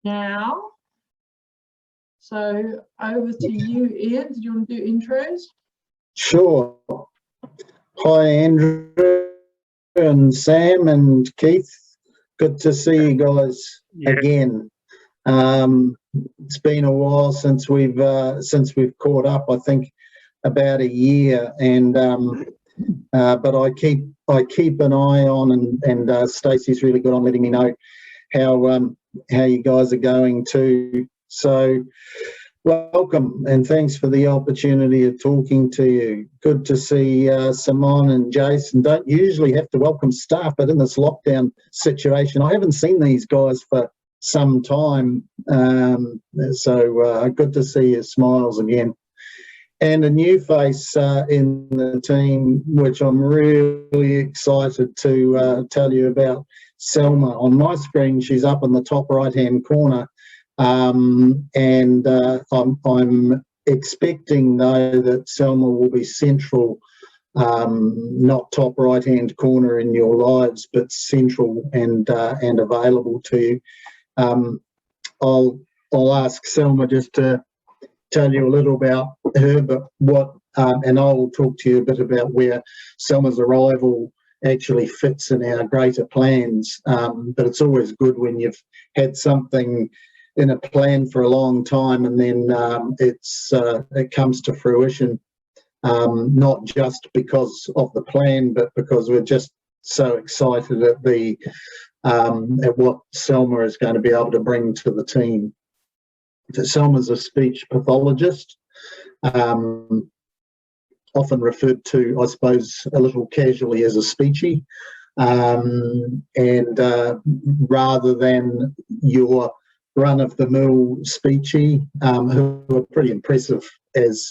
now. So over to you, Ian. Do you want to do intros? Sure. Hi, Andrew and Sam and Keith. Good to see you guys again. It's been a while since we've caught up. I think about a year, and but I keep an eye on, and Stacey's really good on letting me know how you guys are going too. So welcome, and thanks for the opportunity of talking to you. Good to see Simon and Jason. Don't usually have to welcome staff, but in this lockdown situation, I haven't seen these guys for some time. So good to see your smiles again. And a new face in the team, which I'm really excited to tell you about, Selma. On my screen, she's up in the top right-hand corner. I'm expecting, though, that Selma will be central, not top right-hand corner in your lives, but central and available to you. I'll ask Selma just to tell you a little about her, but and I will talk to you a bit about where Selma's arrival actually fits in our greater plans. But it's always good when you've had something in a plan for a long time, and then it comes to fruition, not just because of the plan, but because we're just so excited at what Selma is going to be able to bring to the team. So Selma's a speech pathologist, often referred to, I suppose, a little casually as a speechy, and rather than your run-of-the-mill speechy, who are pretty impressive as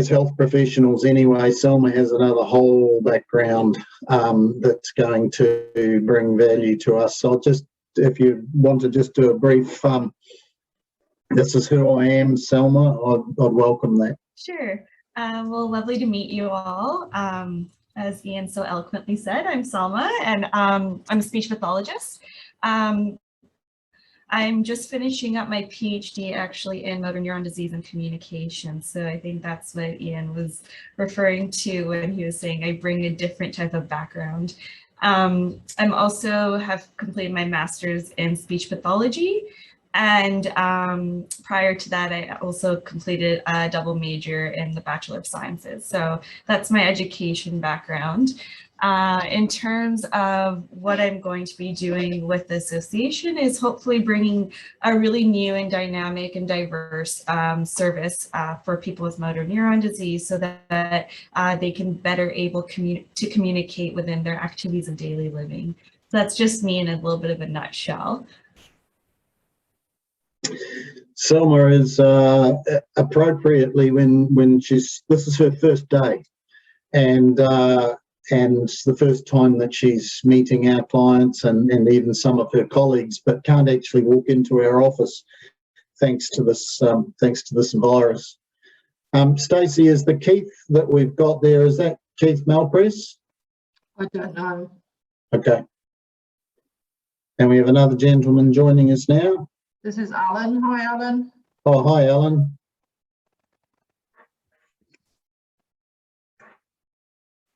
health professionals anyway. Selma has another whole background that's going to bring value to us. So just, if you want to just do a brief, this is who I am, Selma, I'd welcome that. Sure. Well, lovely to meet you all. As Ian so eloquently said, I'm Selma, and I'm a speech pathologist. I'm just finishing up my PhD actually in motor neuron disease and communication. So I think that's what Ian was referring to when he was saying I bring a different type of background. I'm also have completed my master's in speech pathology. And prior to that, I also completed a double major in the Bachelor of Sciences. So that's my education background. In terms of what I'm going to be doing with the association is hopefully bringing a really new and dynamic and diverse service for people with motor neuron disease, so that they can better able to communicate within their activities of daily living. So that's just me in a little bit of a nutshell. Selma is appropriately when this is her first day, and the first time that she's meeting our clients and even some of her colleagues, but can't actually walk into our office thanks to this virus. Stacey, is the Keith that we've got there, is that Keith Malpress? I don't know. Okay. And we have another gentleman joining us now. This is Alan. Hi, Alan. Oh, hi, Alan.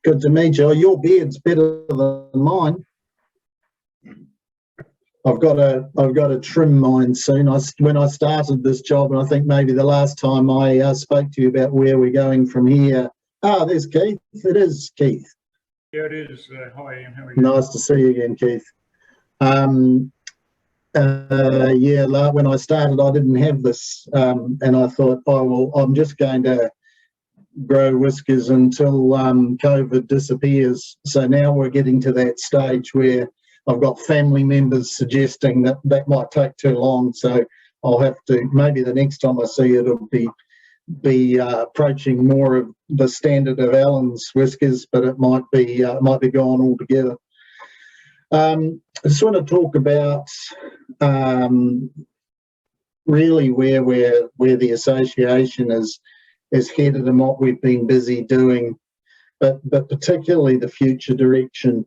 Good to meet you. Oh, your beard's better than mine. I've got to trim mine soon. When I started this job, and I think maybe the last time I spoke to you about where we're going from here. Ah, there's Keith. It is Keith. Yeah, it is. Hi, Ian. How are you? Nice to see you again, Keith. Yeah, when I started, I didn't have this, and I thought, oh well, I'm just going to grow whiskers until COVID disappears. So now we're getting to that stage where I've got family members suggesting that might take too long. So I'll have to, maybe the next time I see it, it'll be approaching more of the standard of Alan's whiskers, but it might be gone altogether. I just want to talk about really where the association is headed and what we've been busy doing, but particularly the future direction.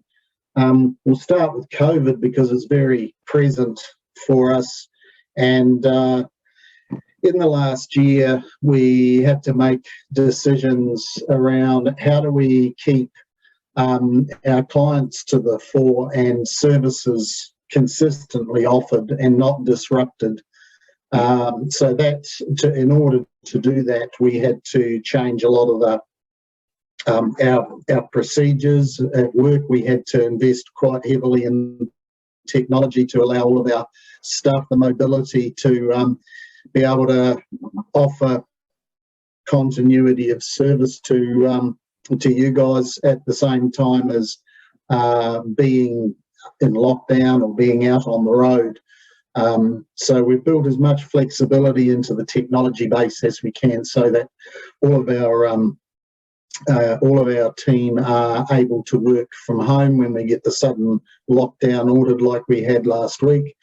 We'll start with COVID because it's very present for us. And in the last year, we had to make decisions around how do we keep our clients to the fore and services consistently offered and not disrupted. So in order to do that, we had to change a lot of our procedures at work. We had to invest quite heavily in technology to allow all of our staff the mobility to be able to offer continuity of service to you guys at the same time as being in lockdown or being out on the road. So we've built as much flexibility into the technology base as we can, so that all of our team are able to work from home when we get the sudden lockdown ordered like we had last week.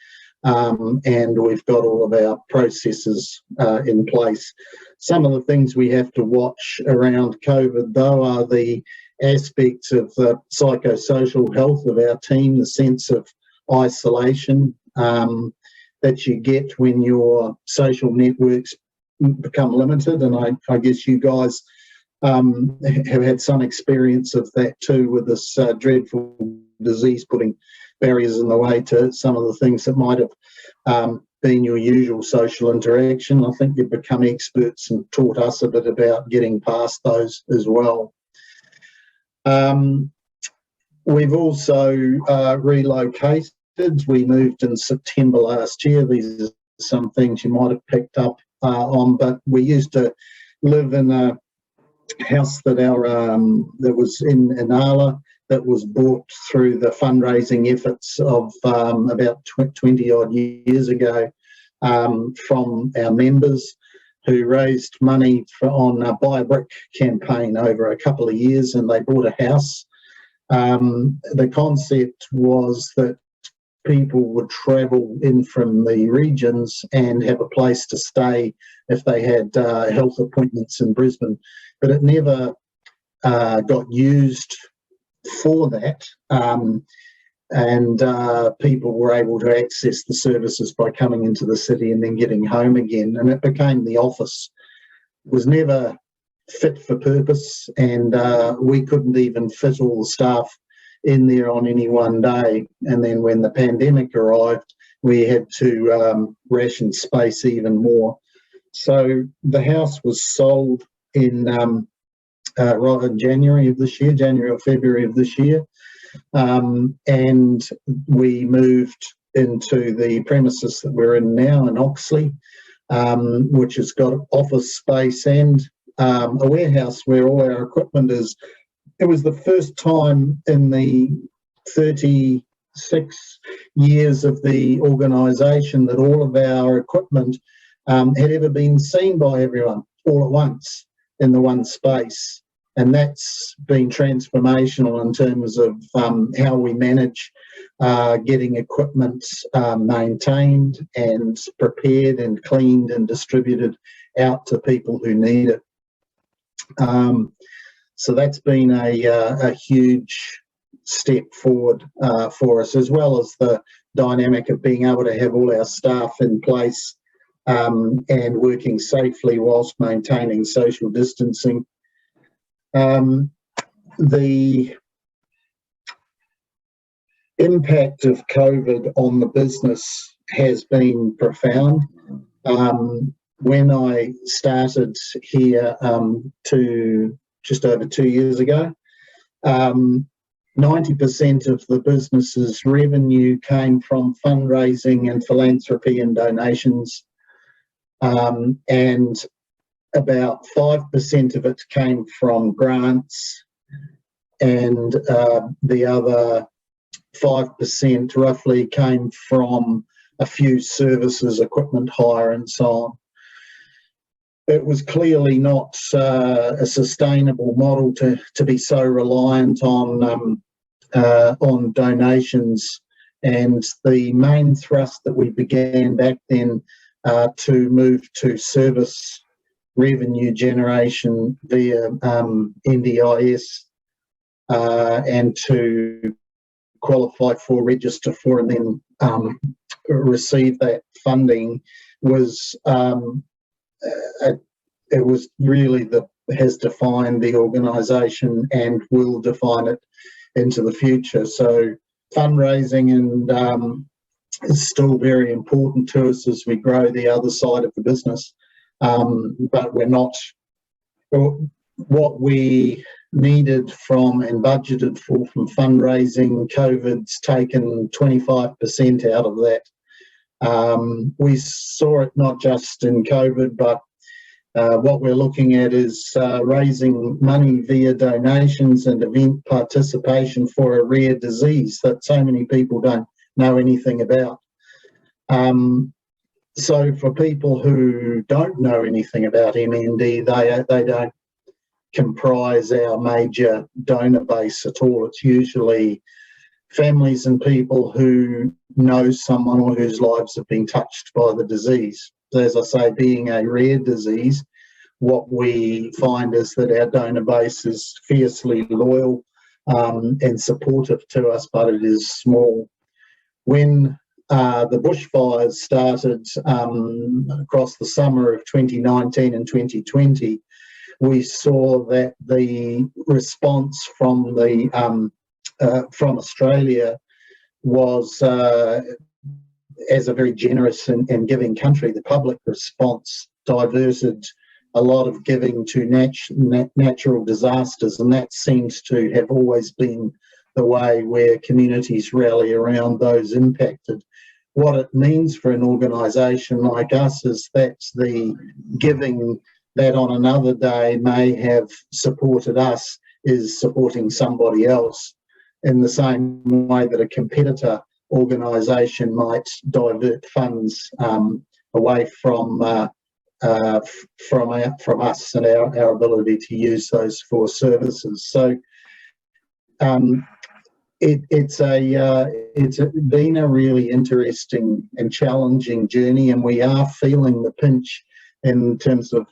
And we've got all of our processes in place. Some of the things we have to watch around COVID, though, are the aspects of the psychosocial health of our team, the sense of isolation that you get when your social networks become limited. And I guess you guys have had some experience of that too, with this dreadful disease putting barriers in the way to some of the things that might have been your usual social interaction. I think you've become experts and taught us a bit about getting past those as well. We've also relocated. We moved in September last year. These are some things you might have picked up on, but we used to live in a house that that was in Inala, that was bought through the fundraising efforts of about 20 odd years ago from our members, who raised money on a Buy a Brick campaign over a couple of years, and they bought a house. The concept was that people would travel in from the regions and have a place to stay if they had health appointments in Brisbane, but it never got used for that, and people were able to access the services by coming into the city and then getting home again, and it became the office. It was never fit for purpose, and we couldn't even fit all the staff in there on any one day. And then when the pandemic arrived, we had to ration space even more. So the house was sold in right in January of this year, January or February of this year, and we moved into the premises that we're in now in Oxley, which has got office space and a warehouse where all our equipment is. It was the first time in the 36 years of the organisation that all of our equipment had ever been seen by everyone all at once in the one space. And that's been transformational in terms of how we manage getting equipment maintained and prepared and cleaned and distributed out to people who need it. So that's been a huge step forward for us, as well as the dynamic of being able to have all our staff in place and working safely whilst maintaining social distancing. The impact of COVID on the business has been profound. When I started here just over 2 years ago, 90% of the business's revenue came from fundraising and philanthropy and donations, and about 5% of it came from grants, and the other 5% roughly came from a few services, equipment hire and so on. It was clearly not a sustainable model to be so reliant on donations, and the main thrust that we began back then to move to service revenue generation via NDIS and to qualify for, register for, and then receive that funding was it was really has defined the organisation and will define it into the future. So fundraising and is still very important to us as we grow the other side of the business, but we're not. What we needed from and budgeted for from fundraising, COVID's taken 25% out of that. We saw it not just in COVID, but what we're looking at is raising money via donations and event participation for a rare disease that so many people don't know anything about. So for people who don't know anything about MND, they don't comprise our major donor base at all. It's usually families and people who know someone or whose lives have been touched by the disease. As I say, being a rare disease, what we find is that our donor base is fiercely loyal and supportive to us, but it is small. When the bushfires started across the summer of 2019 and 2020, we saw that the response from Australia was, as a very generous and giving country, the public response diverted a lot of giving to natural disasters, and that seems to have always been the way where communities rally around those impacted. What it means for an organisation like us is that the giving that on another day may have supported us is supporting somebody else, in the same way that a competitor organisation might divert funds away from us and our ability to use those for services. So it's been a really interesting and challenging journey, and we are feeling the pinch in terms of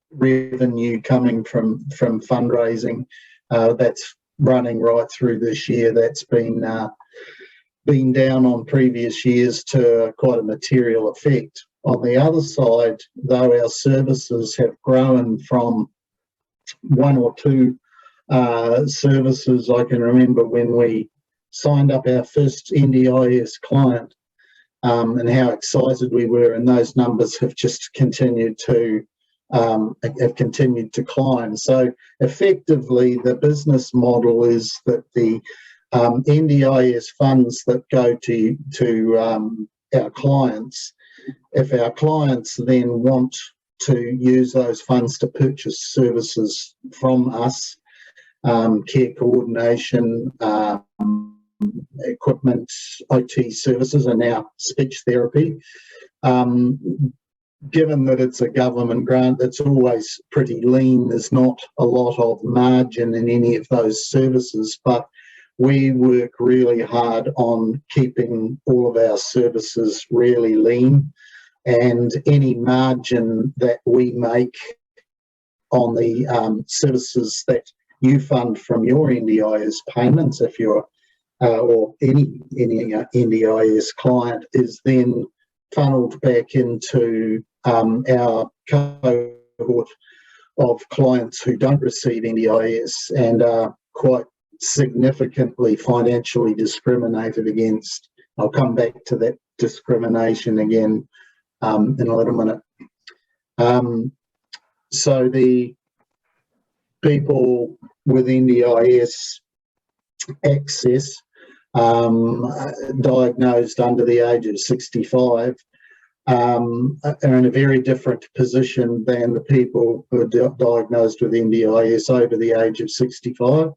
revenue coming from fundraising. That's running right through this year. That's been down on previous years to quite a material effect. On the other side, though, our services have grown from one or two services. I can remember when we signed up our first NDIS client and how excited we were, and those numbers have just continued to climb. So effectively, the business model is that the NDIS funds that go to our clients, if our clients then want to use those funds to purchase services from us, care coordination, equipment, OT services, and now speech therapy. Given that it's a government grant, that's always pretty lean. There's not a lot of margin in any of those services, but we work really hard on keeping all of our services really lean, and any margin that we make on the services that you fund from your NDIS payments, if you're or any NDIS client, is then funneled back into our cohort of clients who don't receive NDIS and are quite significantly financially discriminated against. I'll come back to that discrimination again in a little minute. So the people with NDIS access diagnosed under the age of 65 are in a very different position than the people who are diagnosed with NDIS over the age of 65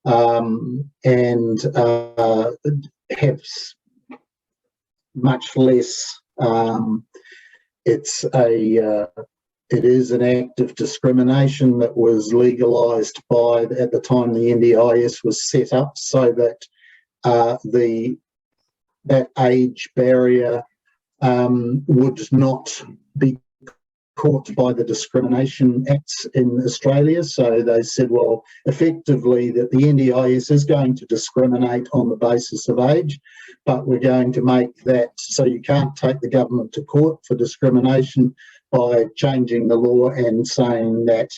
and have much less. It is an act of discrimination that was legalised at the time the NDIS was set up, so that that age barrier would not be caught by the discrimination acts in Australia. So they said, well, effectively that the NDIS is going to discriminate on the basis of age, but we're going to make that so you can't take the government to court for discrimination by changing the law and saying that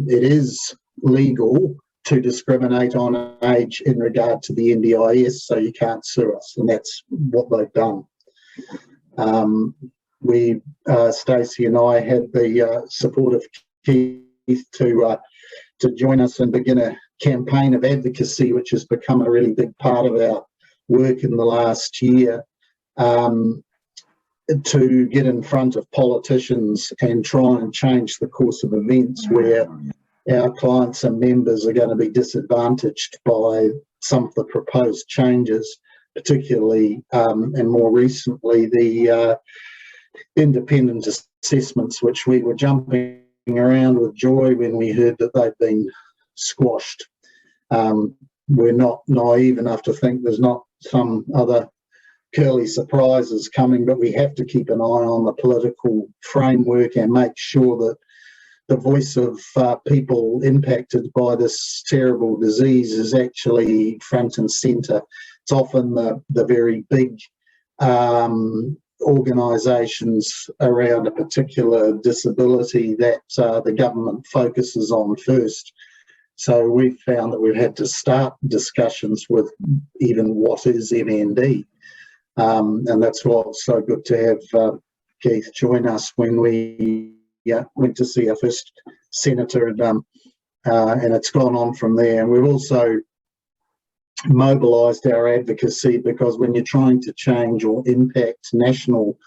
it is legal to discriminate on age in regard to the NDIS, so you can't sue us, and that's what they've done. Stacey and I had the support of Keith to join us and begin a campaign of advocacy, which has become a really big part of our work in the last year, to get in front of politicians and try and change the course of events where our clients and members are going to be disadvantaged by some of the proposed changes, particularly and more recently the independent assessments, which we were jumping around with joy when we heard that they've been squashed. We're not naive enough to think there's not some other curly surprises coming, but we have to keep an eye on the political framework and make sure that the voice of people impacted by this terrible disease is actually front and centre. It's often the very big organisations around a particular disability that the government focuses on first. So we've found that we've had to start discussions with even what is MND. And that's why it's so good to have Keith join us when we went to see our first senator, and it's gone on from there. And we've also mobilised our advocacy, because when you're trying to change or impact national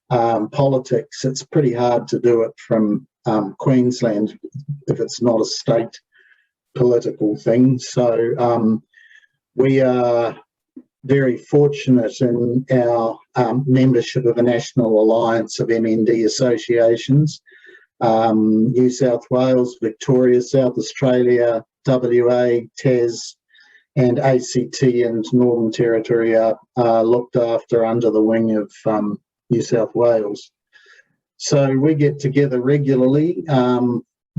politics, it's pretty hard to do it from Queensland if it's not a state political thing. So we are very fortunate in our membership of a national alliance of MND associations. New South Wales, Victoria, South Australia, WA, Tas, and ACT and Northern Territory are looked after under the wing of New South Wales. So we get together regularly,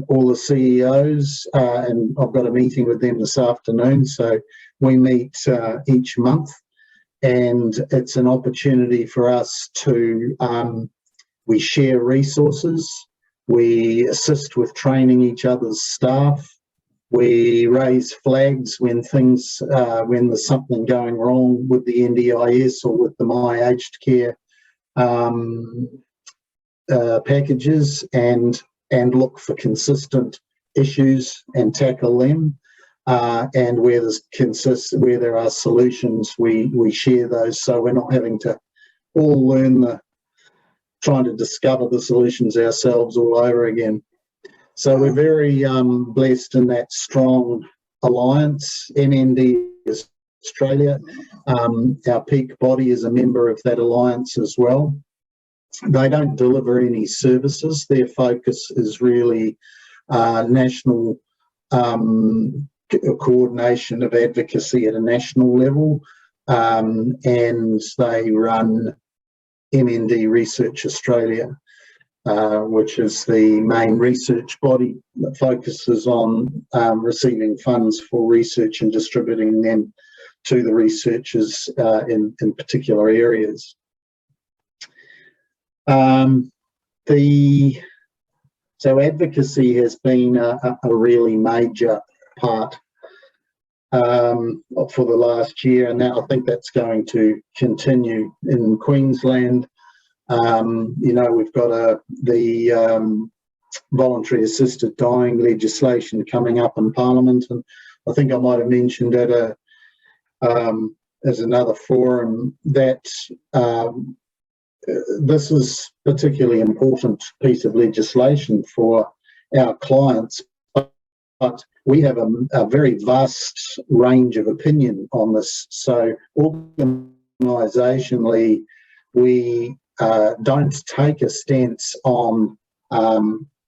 all the CEOs, and I've got a meeting with them this afternoon. So we meet each month, and it's an opportunity for us to, we share resources, we assist with training each other's staff, we raise flags when things, when there's something going wrong with the NDIS or with the My Aged Care packages, and look for consistent issues and tackle them. And where there are solutions, we share those, so we're not having to all learn trying to discover the solutions ourselves all over again. So we're very blessed in that strong alliance. MND Australia, our peak body, is a member of that alliance as well. They don't deliver any services. Their focus is really national coordination of advocacy at a national level, and they run MND Research Australia, which is the main research body that focuses on receiving funds for research and distributing them to the researchers in particular areas. So advocacy has been a really major part for the last year, and now I think that's going to continue in Queensland. You know, we've got the voluntary assisted dying legislation coming up in Parliament, and I think I might have mentioned at as another forum that this is a particularly important piece of legislation for our clients, but we have a very vast range of opinion on this. So organisationally, we don't take a stance on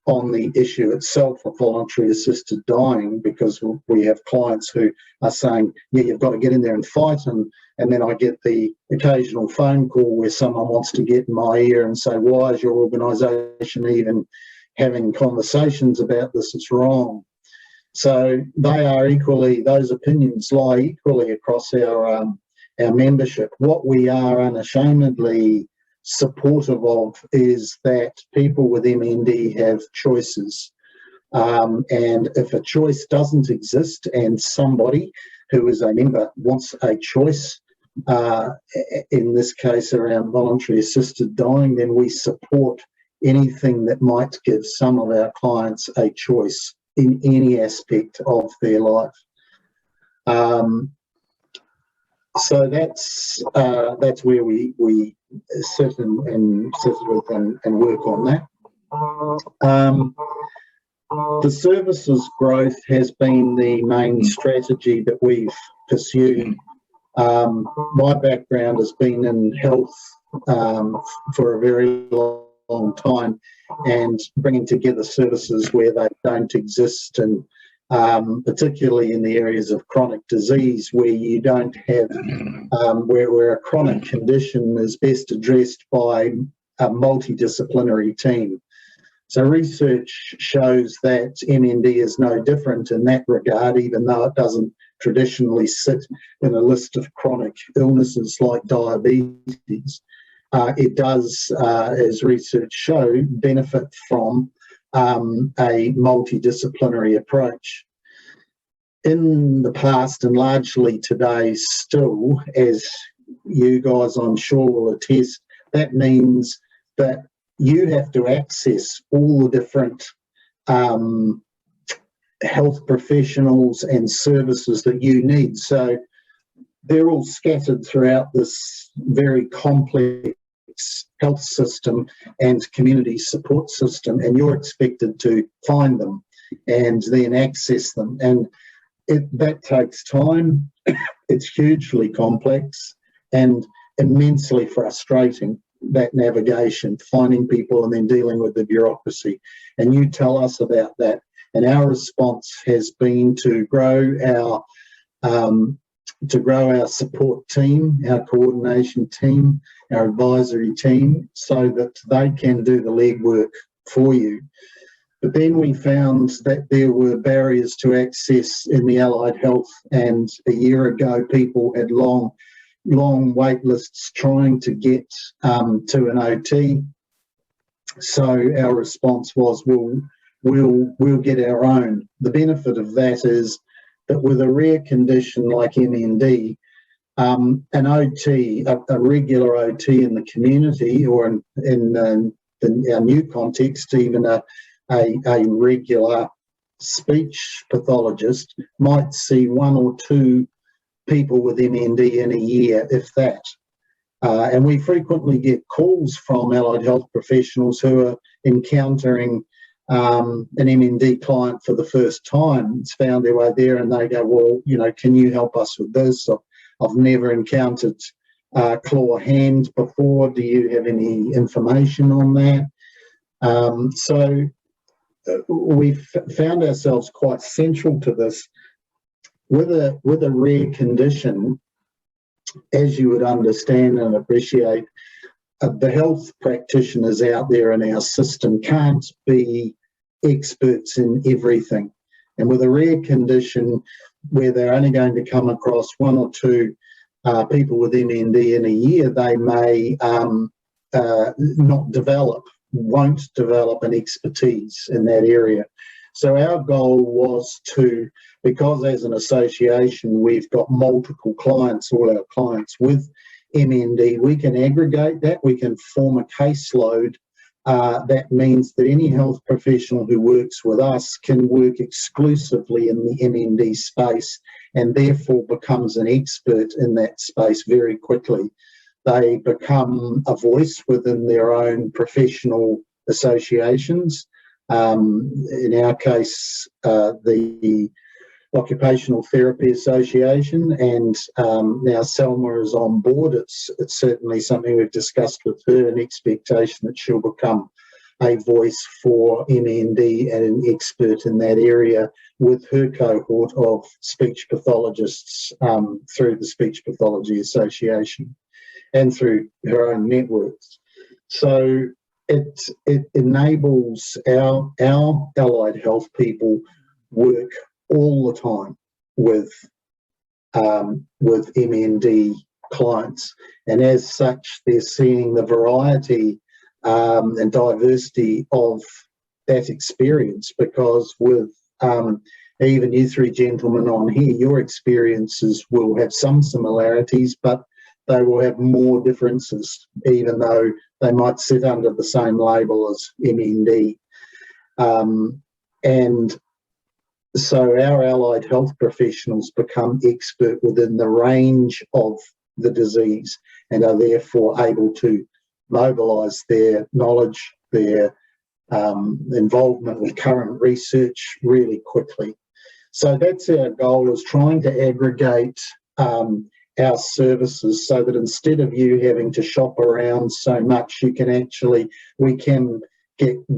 on the issue itself of voluntary assisted dying, because we have clients who are saying, yeah, you've got to get in there and fight, and then I get the occasional phone call where someone wants to get in my ear and say, why is your organisation even having conversations about this? It's wrong. So they are equally, those opinions lie equally across our membership. What we are unashamedly supportive of is that people with MND have choices, and if a choice doesn't exist and somebody who is a member wants a choice, in this case around voluntary assisted dying, then we support anything that might give some of our clients a choice in any aspect of their life. So that's where we sit and work on that. The services growth has been the main strategy that we've pursued. My background has been in health for a very long time, and bringing together services where they don't exist, and particularly in the areas of chronic disease where you don't have, where a chronic condition is best addressed by a multidisciplinary team. So research shows that MND is no different in that regard, even though it doesn't traditionally sit in a list of chronic illnesses like diabetes. It does, as research show, benefit from a multidisciplinary approach. In the past, and largely today still, as you guys I'm sure will attest, that means that you have to access all the different health professionals and services that you need. So they're all scattered throughout this very complex health system and community support system, and you're expected to find them and then access them. And that takes time. It's hugely complex and immensely frustrating, that navigation, finding people and then dealing with the bureaucracy. And you tell us about that. And our response has been to grow our support team, our coordination team, our advisory team, so that they can do the legwork for you. But then we found that there were barriers to access in the allied health, and a year ago people had long wait lists trying to get to an OT. So our response was, we'll get our own. The benefit of that is that with a rare condition like MND, an OT, a regular OT in the community, or in our new context, even a regular speech pathologist might see one or two people with MND in a year, if that. And we frequently get calls from allied health professionals who are encountering an MND client for the first time. It's found their way there, and they go, well, can you help us with this? I've never encountered claw hand before. Do you have any information on that? So we've found ourselves quite central to this. With a rare condition, as you would understand and appreciate, the health practitioners out there in our system can't be experts in everything. And with a rare condition where they're only going to come across one or two people with MND in a year, they may won't develop an expertise in that area. So our goal was to, because as an association we've got multiple clients, all our clients with MND, we can aggregate that, we can form a caseload that means that any health professional who works with us can work exclusively in the MND space, and therefore becomes an expert in that space very quickly. They become a voice within their own professional associations. In our case, the Occupational Therapy Association, and now Selma is on board. It's certainly something we've discussed with her, an expectation that she'll become a voice for MND and an expert in that area with her cohort of speech pathologists through the Speech Pathology Association and through her own networks. So it enables our allied health people work all the time with MND clients, and as such they're seeing the variety and diversity of that experience, because with even you three gentlemen on here, your experiences will have some similarities, but they will have more differences, even though they might sit under the same label as MND. And so our allied health professionals become expert within the range of the disease and are therefore able to mobilise their knowledge, their involvement with current research really quickly. So that's our goal, is trying to aggregate our services so that instead of you having to shop around so much, you can actually, we can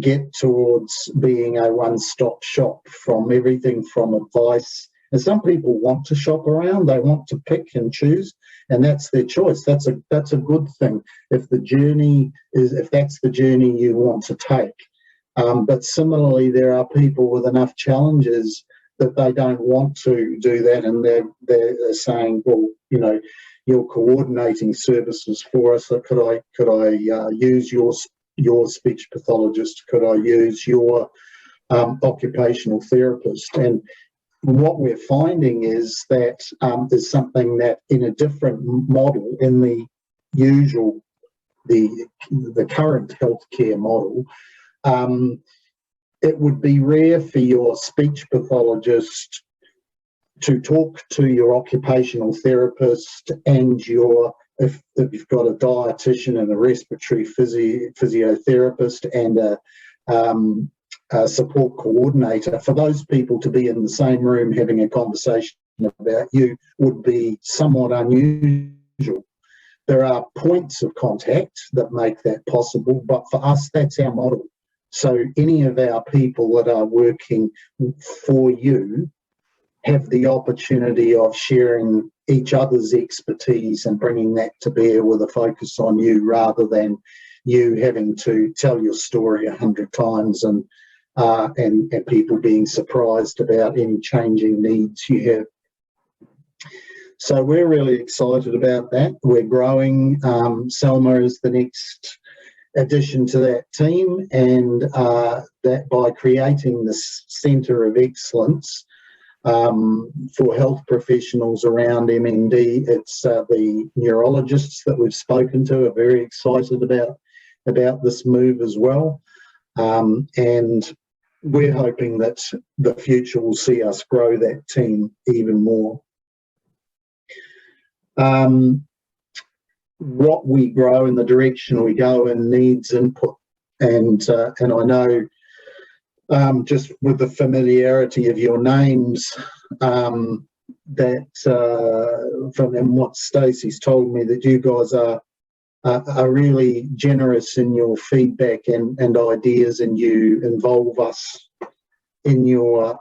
get towards being a one-stop shop from everything from advice. And some people want to shop around, they want to pick and choose, and that's their choice. That's a good thing if that's the journey you want to take. But similarly, there are people with enough challenges that they don't want to do that, and they're saying, well, you know, you're coordinating services for us. So could I use your speech pathologist? Could I use your occupational therapist? And what we're finding is that there's something that in a different model, in the usual, the current healthcare model, it would be rare for your speech pathologist to talk to your occupational therapist and if you've got a dietitian and a respiratory physiotherapist and a support coordinator, for those people to be in the same room having a conversation about you would be somewhat unusual. There are points of contact that make that possible, but for us, that's our model. So any of our people that are working for you have the opportunity of sharing each other's expertise and bringing that to bear with a focus on you, rather than you having to tell your story 100 times and people being surprised about any changing needs you have. So we're really excited about that. We're growing. Selma is the next addition to that team, and that by creating this centre of excellence for health professionals around MND, it's the neurologists that we've spoken to are very excited about this move as well, and we're hoping that the future will see us grow that team even more. What we grow and the direction we go in needs input, and I know just with the familiarity of your names, that from what Stacey's told me, that you guys are really generous in your feedback and ideas, and you involve us in your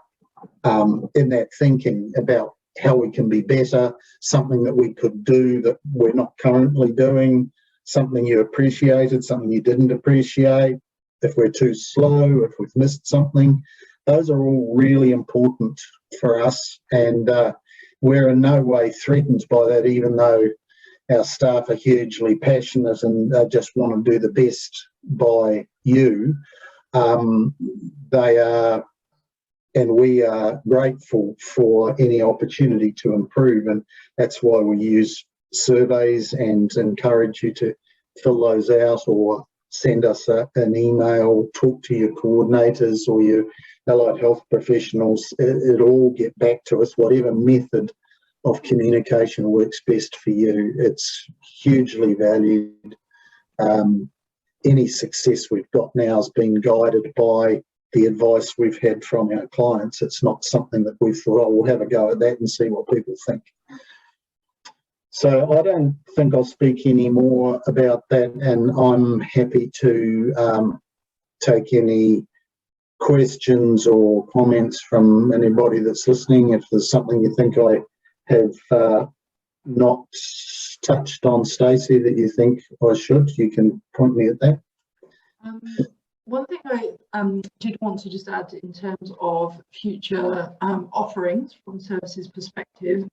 in that thinking about how we can be better, something that we could do that we're not currently doing, something you appreciated, something you didn't appreciate, if we're too slow, if we've missed something. Those are all really important for us, and we're in no way threatened by that, even though our staff are hugely passionate and just want to do the best by you. They are, and we are grateful for any opportunity to improve, and that's why we use surveys and encourage you to fill those out or send us an email, talk to your coordinators or your allied health professionals. It'll all get back to us, whatever method of communication works best for you. It's hugely valued. Any success we've got now has been guided by the advice we've had from our clients. It's not something that we've thought, oh, we'll have a go at that and see what people think. So I don't think I'll speak any more about that, and I'm happy to take any questions or comments from anybody that's listening. If there's something you think I have not touched on, Stacey, that you think I should, you can point me at that. One thing I did want to just add in terms of future offerings from services perspective,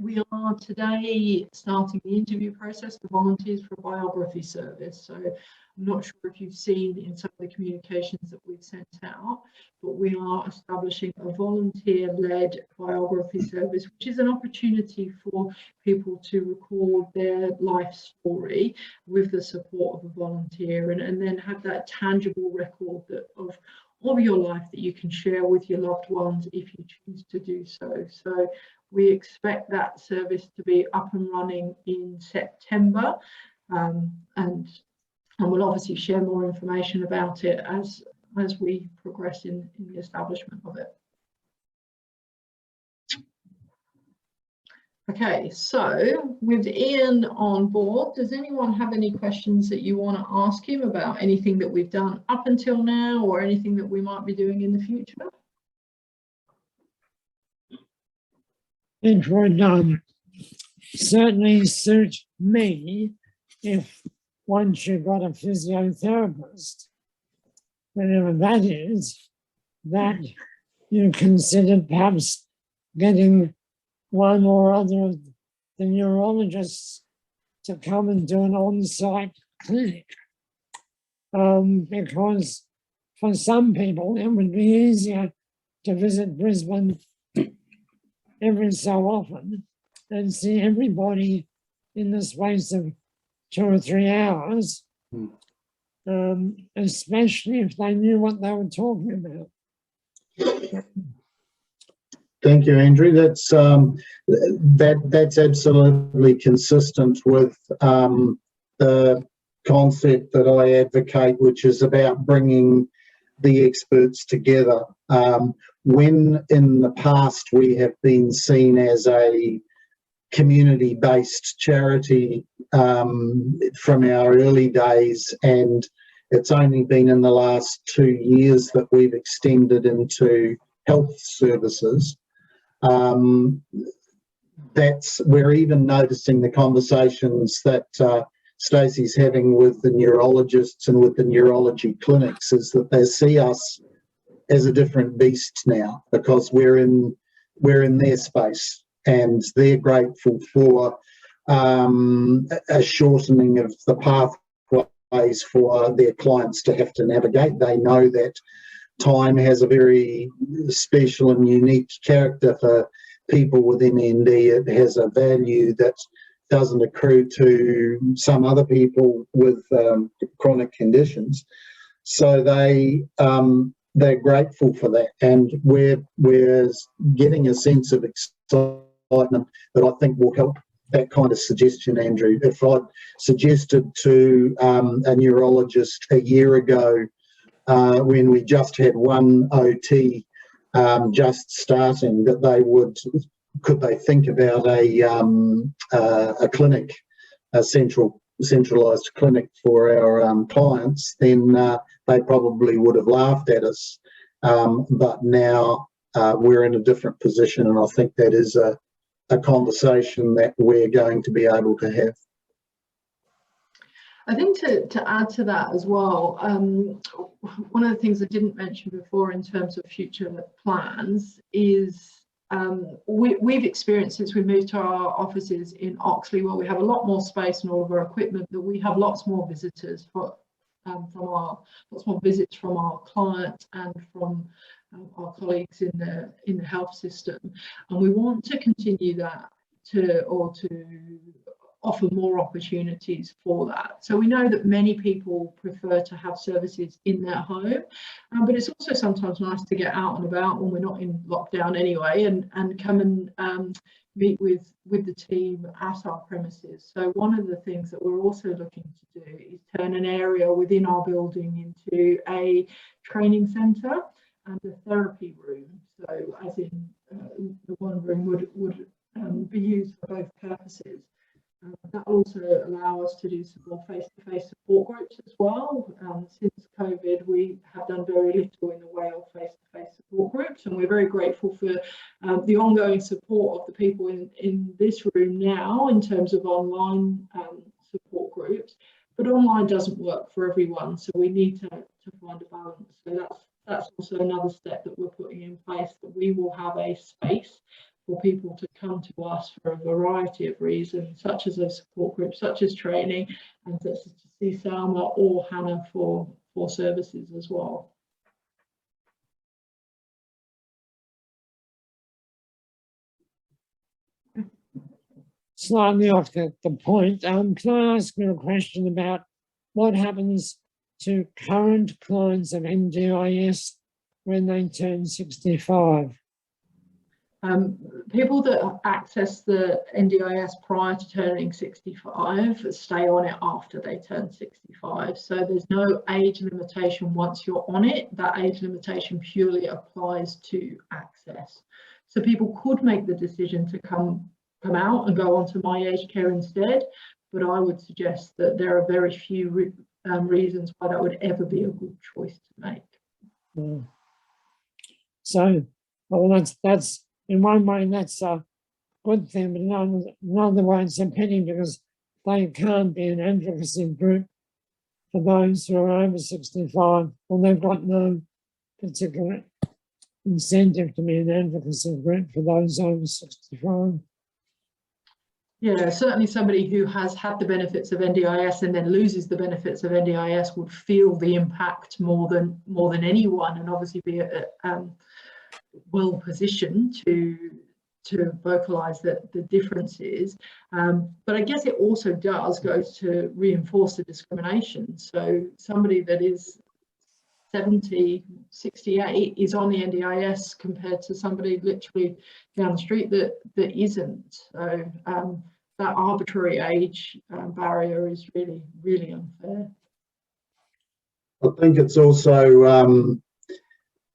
we are today starting the interview process for volunteers for a biography service. So I'm not sure if you've seen in some of the communications that we've sent out, but we are establishing a volunteer-led biography service, which is an opportunity for people to record their life story with the support of a volunteer, and then have that tangible record of your life that you can share with your loved ones if you choose to do so. So we expect that service to be up and running in September, and we'll obviously share more information about it as we progress in the establishment of it. Okay, so with Ian on board, does anyone have any questions that you want to ask him about anything that we've done up until now, or anything that we might be doing in the future? It would certainly suit me if once you've got a physiotherapist, whatever that is, that you consider perhaps getting one or other of the neurologists to come and do an on-site clinic. Because for some people it would be easier to visit Brisbane every so often and see everybody in the space of 2 or 3 hours, especially if they knew what they were talking about. Thank you, Andrew. That's absolutely consistent with the concept that I advocate, which is about bringing the experts together. When in the past we have been seen as a community-based charity from our early days, and it's only been in the last 2 years that we've extended into health services. We're even noticing the conversations that Stacey's having with the neurologists and with the neurology clinics, is that they see us as a different beast now, because we're in their space, and they're grateful for a shortening of the pathways for their clients to have to navigate. They know that time has a very special and unique character for people with MND. It has a value that doesn't accrue to some other people with chronic conditions. So they're grateful for that, and we're getting a sense of excitement that I think will help that kind of suggestion, Andrew. If I'd suggested to a neurologist a year ago, when we just had one OT just starting, that could they think about a clinic, a centralised clinic for our clients, then they probably would have laughed at us. But now we're in a different position, and I think that is a conversation that we're going to be able to have. I think to add to that as well, one of the things I didn't mention before in terms of future plans is we've experienced, since we moved to our offices in Oxley, where we have a lot more space and all of our equipment, that we have lots more visitors lots more visits from our clients and from our colleagues in the health system, and we want to continue that to offer more opportunities for that. So we know that many people prefer to have services in their home, but it's also sometimes nice to get out and about when we're not in lockdown anyway, and come and meet with the team at our premises. So one of the things that we're also looking to do is turn an area within our building into a training centre and a therapy room. So as in the one room would be used for both purposes. That will also allow us to do some more face-to-face support groups as well. Since COVID, we have done very little in the way of face-to-face support groups, and we're very grateful for the ongoing support of the people in this room now in terms of online support groups. But online doesn't work for everyone, so we need to find a balance. So that's also another step that we're putting in place, that we will have a space for people to come to us for a variety of reasons, such as a support group, such as training, and such as to see Selma or Hannah for services as well. Slightly off the point, can I ask you a question about what happens to current clients of NDIS when they turn 65? People that access the NDIS prior to turning 65 stay on it after they turn 65. So there's no age limitation once you're on it. That age limitation purely applies to access. So people could make the decision to come out and go on to My Aged Care instead, but I would suggest that there are very few reasons why that would ever be a good choice to make. So, well, that's in one way that's a good thing, but in other way it's a pity, because they can't be an advocacy group for those who are over 65. Well, they've got no particular incentive to be an advocacy group for those over 65. Yeah, certainly somebody who has had the benefits of NDIS and then loses the benefits of NDIS would feel the impact more than anyone, and obviously be well positioned to vocalize the differences. But I guess it also goes to reinforce the discrimination. So somebody that is 70, 68 is on the NDIS compared to somebody literally down the street that isn't. So that arbitrary age barrier is really, really unfair. I think it's also,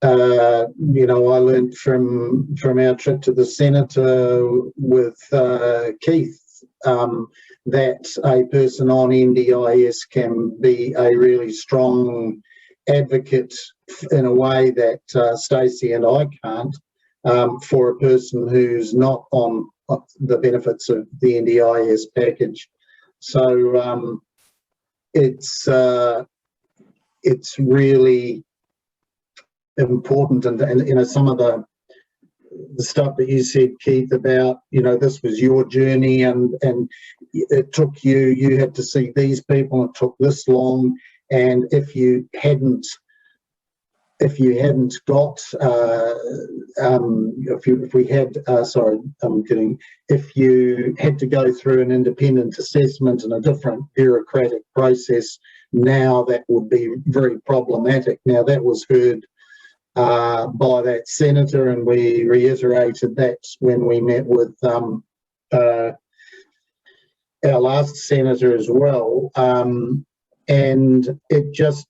you know, I learned from our trip to the Senator with Keith that a person on NDIS can be a really strong advocate in a way that Stacey and I can't for a person who's not on the benefits of the NDIS package. So it's really important, and you know, some of the stuff that you said, Keith, about, you know, this was your journey and it took you had to see these people, it took this long, and if you hadn't got if you had to go through an independent assessment and a different bureaucratic process, now that would be very problematic. Now that was heard by that senator, and we reiterated that when we met with our last senator as well, and it just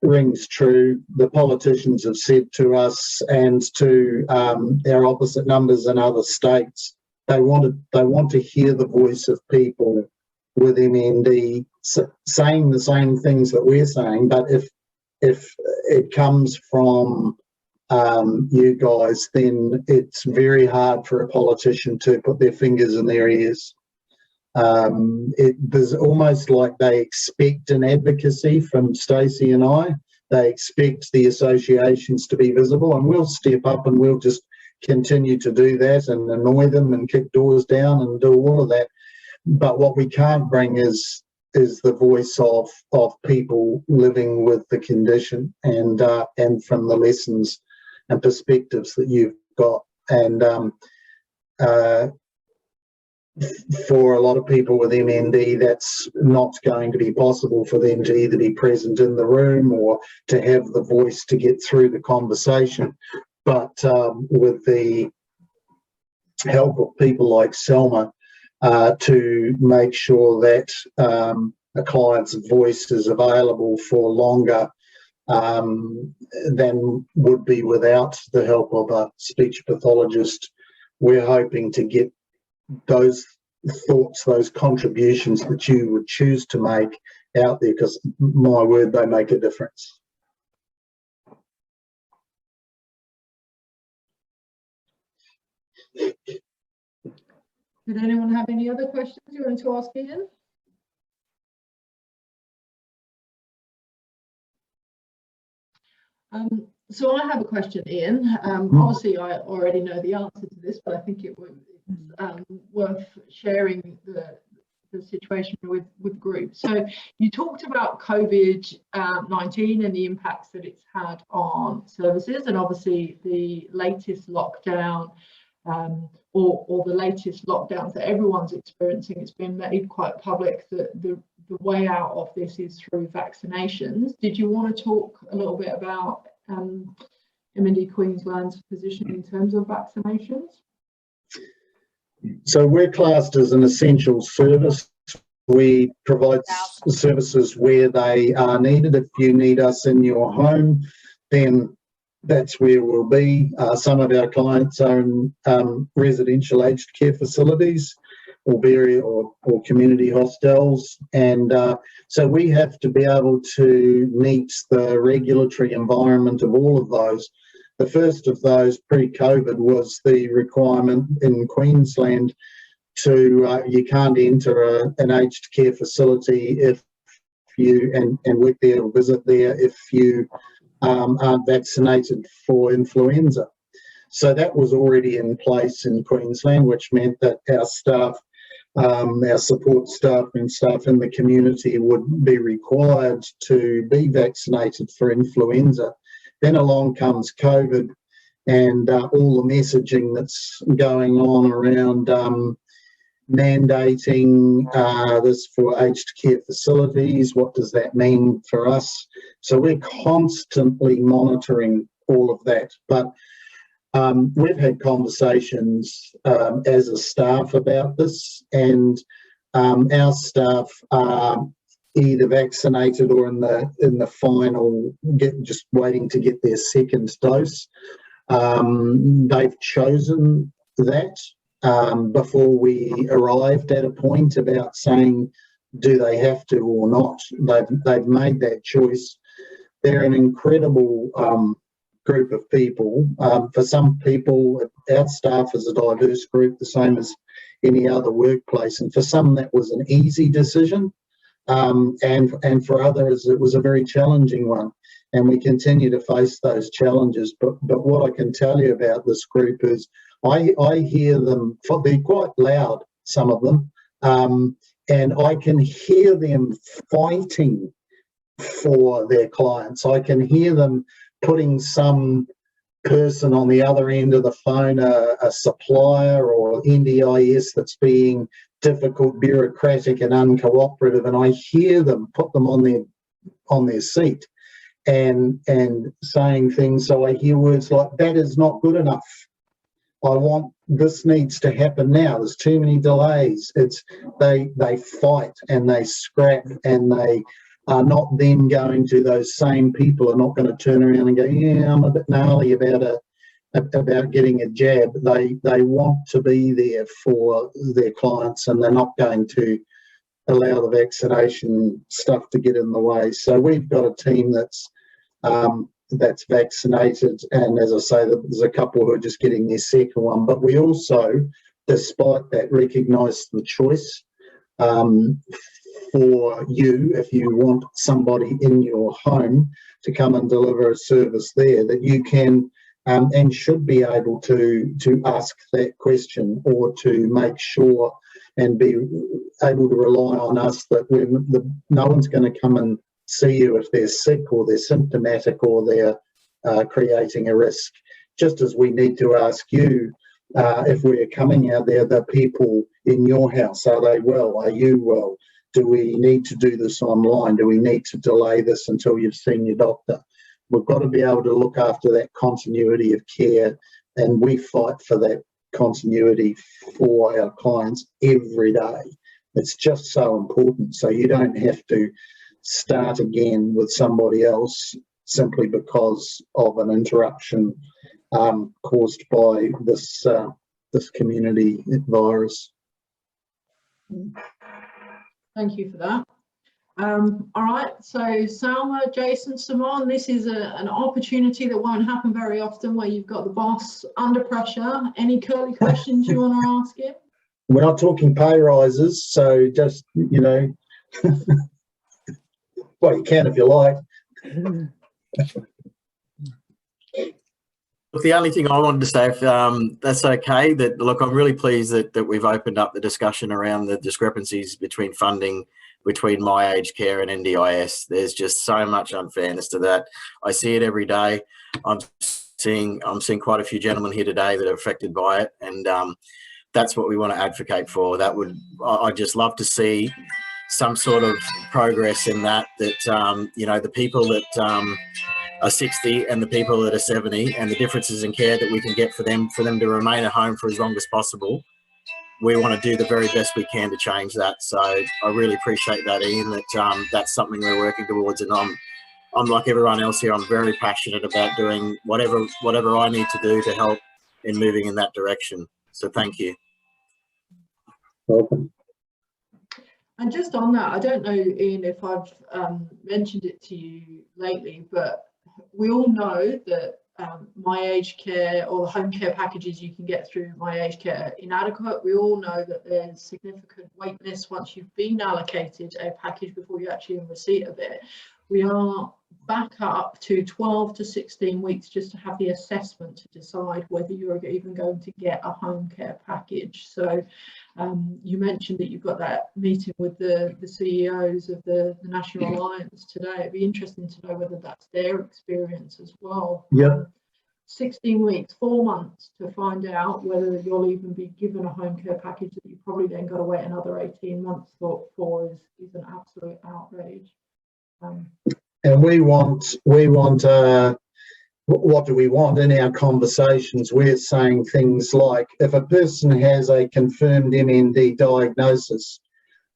rings true. The politicians have said to us and to our opposite numbers in other states, they want to hear the voice of people with MND saying the same things that we're saying. But if it comes from you guys, then it's very hard for a politician to put their fingers in their ears. There's almost like they expect an advocacy from Stacey and I. They expect the associations to be visible, and we'll step up and we'll just continue to do that and annoy them and kick doors down and do all of that. But what we can't bring is the voice of people living with the condition, and from the lessons and perspectives that you've got. And for a lot of people with MND, that's not going to be possible for them to either be present in the room or to have the voice to get through the conversation. But with the help of people like Selma, to make sure that a client's voice is available for longer than would be without the help of a speech pathologist, we're hoping to get those thoughts, those contributions that you would choose to make out there, because my word, they make a difference. Did anyone have any other questions you wanted to ask Ian? So I have a question, Ian. Obviously, I already know the answer to this, but I think it would worth sharing the situation with groups. So you talked about COVID-19 and the impacts that it's had on services, and obviously the latest lockdown or the latest lockdowns that everyone's experiencing. It's been made quite public that the way out of this is through vaccinations. Did you want to talk a little bit about M&D Queensland's position in terms of vaccinations? So we're classed as an essential service. We provide services where they are needed. If you need us in your home, then that's where we'll be. Some of our clients are in residential aged care facilities or community hostels, and so we have to be able to meet the regulatory environment of all of those. The first of those pre-COVID was the requirement in Queensland to you can't enter an aged care facility if you and work there or visit there if you aren't vaccinated for influenza. So that was already in place in Queensland, which meant that our staff, our support staff and staff in the community would be required to be vaccinated for influenza. Then along comes COVID and all the messaging that's going on around mandating this for aged care facilities. What does that mean for us? So we're constantly monitoring all of that. But we've had conversations as a staff about this, and our staff are either vaccinated or in the final, just waiting to get their second dose. They've chosen that before we arrived at a point about saying, do they have to or not? They've made that choice. They're an incredible group of people. For some people, our staff is a diverse group, the same as any other workplace, and for some that was an easy decision, and for others it was a very challenging one, and we continue to face those challenges. But what I can tell you about this group is I hear them, they're quite loud, some of them, and I can hear them fighting for their clients. I can hear them putting some person on the other end of the phone, a supplier or NDIS that's being difficult, bureaucratic and uncooperative, and I hear them put them on their seat and saying things. So I hear words like, that is not good enough. This needs to happen now. There's too many delays. They fight and they scrap, and they are not then going to, those same people are not going to turn around and go, yeah, I'm a bit gnarly about getting a jab. They want to be there for their clients, and they're not going to allow the vaccination stuff to get in the way. So we've got a team that's vaccinated, and as I say, there's a couple who are just getting their second one. But we also, despite that, recognise the choice for you, if you want somebody in your home to come and deliver a service there, that you can and should be able to ask that question, or to make sure and be able to rely on us that no one's going to come and see you if they're sick or they're symptomatic or they're creating a risk. Just as we need to ask you, if we're coming out there, the people in your house, are they well? Are you well? Do we need to do this online? Do we need to delay this until you've seen your doctor? We've got to be able to look after that continuity of care, and we fight for that continuity for our clients every day. It's just so important. So you don't have to start again with somebody else simply because of an interruption caused by this community virus. Thank you for that. All right, so Salma, Jason, Simone, this is an opportunity that won't happen very often, where you've got the boss under pressure. Any curly questions you want to ask him? We're not talking pay rises, so just, you know, well, you can if you like. Look, the only thing I wanted to say, if that's okay, that look, I'm really pleased that we've opened up the discussion around the discrepancies between funding between my aged care and NDIS. There's just so much unfairness to that. I see it every day. I'm seeing quite a few gentlemen here today that are affected by it, and that's what we want to advocate for. I'd just love to see some sort of progress in that, you know, the people that are 60 and the people that are 70, and the differences in care that we can get for them to remain at home for as long as possible. We want to do the very best we can to change that. So I really appreciate that, Ian, that that's something we're working towards, and I'm like everyone else here, I'm very passionate about doing whatever I need to do to help in moving in that direction. So thank you. Welcome. And just on that, I don't know, Ian, if I've mentioned it to you lately, but we all know that my aged care, or the home care packages you can get through my aged care, are inadequate. We all know that there's significant wait lists once you've been allocated a package before you're actually in receipt of it. We are back up to 12 to 16 weeks just to have the assessment to decide whether you're even going to get a home care package. So you mentioned that you've got that meeting with the CEOs of the National Alliance today. It'd be interesting to know whether that's their experience as well. Yeah. 16 weeks, 4 months to find out whether you'll even be given a home care package that you probably then got to wait another 18 months for is an absolute outrage. And we want what do we want in our conversations? We're saying things like, if a person has a confirmed MND diagnosis,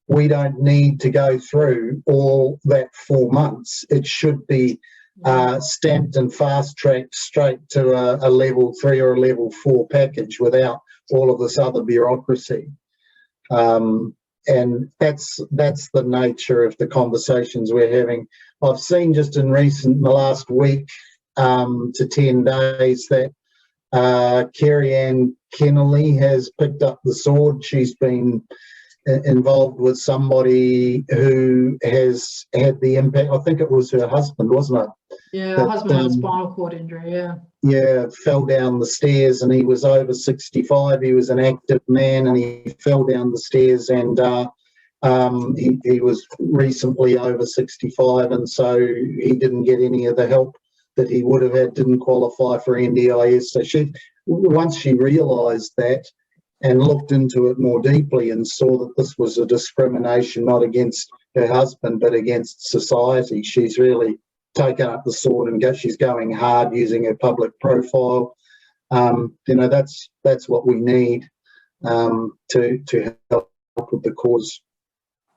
we don't need to go through all that 4 months. It should be stamped and fast-tracked straight to a level 3 or a level 4 package without all of this other bureaucracy. And that's the nature of the conversations we're having. I've seen just in the last week to 10 days that Kerry Ann Kennelly has picked up the sword. She's been involved with somebody who has had the impact. I think it was her husband, wasn't it? Yeah, her husband had a spinal cord injury, yeah. Yeah, fell down the stairs, and he was over 65. He was an active man, and he fell down the stairs, and he was recently over 65, and so he didn't get any of the help that he would have had, didn't qualify for NDIS. So once she realised that and looked into it more deeply and saw that this was a discrimination not against her husband but against society, she's really taken up the sword and she's going hard using her public profile. You know, that's what we need to help with the cause.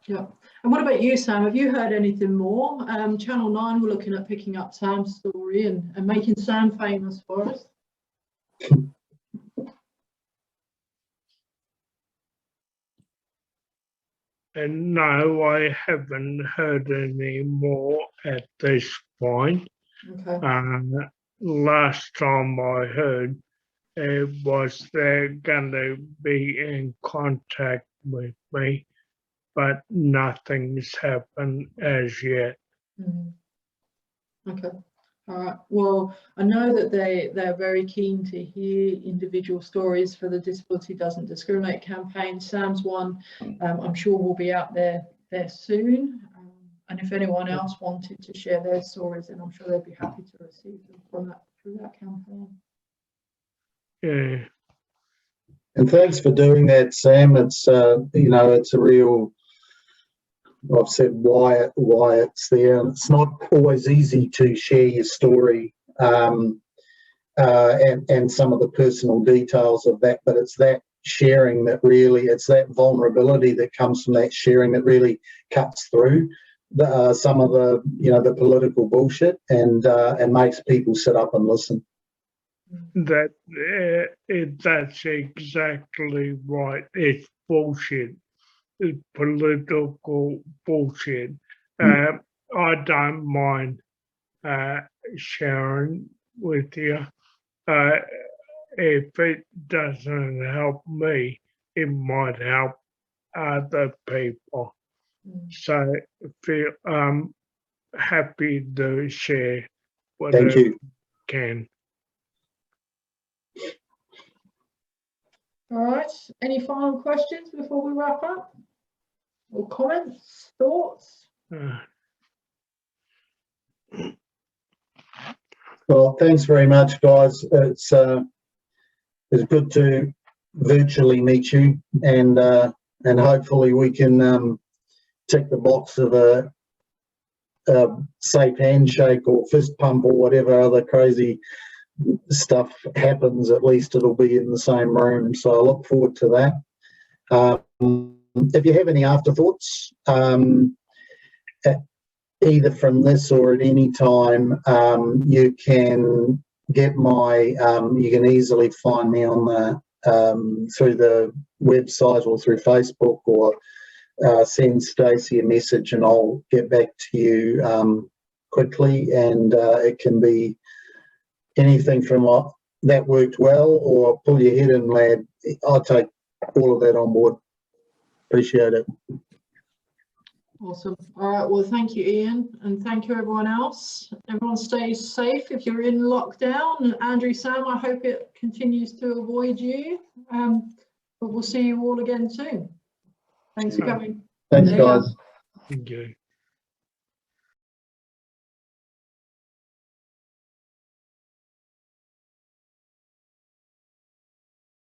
Yeah. And what about you, Sam? Have you heard anything more? Channel 9 were looking at picking up Sam's story and making Sam famous for us. And no, I haven't heard any more at this point. Okay. Last time I heard, it was they're going to be in contact with me, but nothing's happened as yet. Okay. All right. Well, I know that they're very keen to hear individual stories for the Disability Doesn't Discriminate campaign. Sam's one, I'm sure, will be out there soon. And if anyone else wanted to share their stories, then I'm sure they'd be happy to receive them through that campaign. Yeah. And thanks for doing that, Sam. It's you know, it's a real. I've said why it's there, and it's not always easy to share your story and some of the personal details of that, but it's that sharing that really, it's that vulnerability that comes from that sharing that really cuts through some of the, you know, the political bullshit and makes people sit up and listen. That's exactly right. It's bullshit. political bullshit. Mm. I don't mind sharing with you. If it doesn't help me, it might help other people. So feel happy to share whatever Thank you. can. All right. Any final questions before we wrap up? Or comments, thoughts? Well, thanks very much, guys. It's good to virtually meet you, and hopefully we can tick the box of a safe handshake or fist pump or whatever other crazy stuff happens. At least it'll be in the same room, so I look forward to that. If you have any afterthoughts, either from this or at any time, you can get my, you can easily find me on the through the website or through Facebook, or send Stacey a message and I'll get back to you quickly. And it can be anything from that worked well or pull your head in, lad. I'll take all of that on board. Appreciate it. Awesome. All right. Well, thank you, Ian, and thank you, everyone else. Everyone stays safe if you're in lockdown. And Andrew, Sam, I hope it continues to avoid you. But we'll see you all again soon. Thanks for coming. Thanks, guys. Okay.